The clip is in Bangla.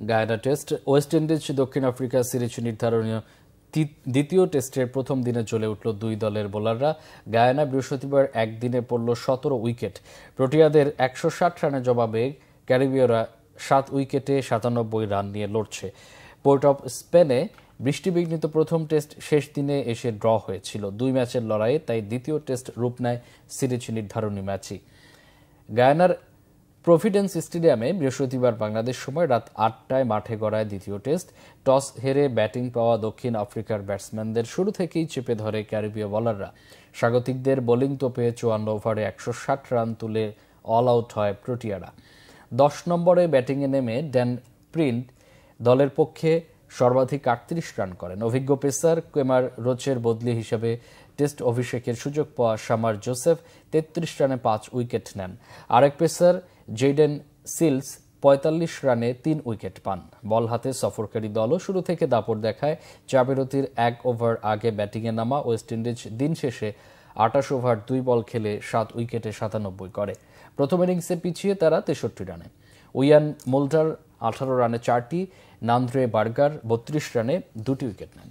গায়ানা টেস্ট ওয়েস্ট ইন্ডিজ দক্ষিণ আফ্রিকা সিরিজ নির্ধারণীয় দ্বিতীয় টেস্টের প্রথম দিনে জ্বলে উঠল দুই দলের বোলাররা। গায়ানা বৃহস্পতিবার একদিনে পড়ল 17 উইকেট। প্রোটিয়াদের 160 রানের জবাবে ক্যারিবীয়রা 7 উইকেটে 97 রান নিয়ে লড়ছে। পোর্ট অফ স্পেনে বৃষ্টিবিঘ্নিত প্রথম টেস্ট শেষ দিনে এসে ড্র হয়েছিল। 2 ম্যাচের লড়াইয়ে তাই দ্বিতীয় টেস্ট রূপ নেয় সিরিজ নির্ধারণী ম্যাচই। গায়ানার প্রভিডেন্স স্টেডিয়ামে বৃহস্পতিবার বাংলাদেশ সময় রাত 8টায় মাঠে গড়ায় দ্বিতীয় টেস্ট। টস হেরে ব্যাটিং পাওয়া দক্ষিণ আফ্রিকার ব্যাটসম্যানদের শুরু থেকেই চেপে ধরে ক্যারিবীয় বোলাররা। স্বাগতিকদের বোলিং তোপে 54 ওভারে 160 রান তুলে অল আউট হয় প্রোটিয়ারা। 10 নম্বরে ব্যাটিংয়ে নেমে ড্যান প্রিন্ট দলের পক্ষে সর্বাধিক 38 রান করেন। অভিজ্ঞ পেসার কেমার রোচের বদলি হিসেবে টেস্ট অভিষেকের সুযোগ পাওয়া শামার জোসেফ 33 রানে 5 উইকেট নেন। আরেক পেসার জেডেন সিলস 45 রানে 3 উইকেট পান। বল হাতে সফরকারী দলও শুরু থেকে দাপট দেখায়। চা বিরতির 1 ওভার আগে ব্যাটিংয়ে নামা ওয়েস্ট ইন্ডিজ দিন শেষে 28 ওভার 2 বল খেলে 7 উইকেটে 97 করে। প্রথম ইনিংসে পিছিয়ে তারা 63 রানে। উইয়ান মোল্টার 18 রানে 4টি, নান্দ্রে বার্গার 32 রানে 2টি উইকেট নেন।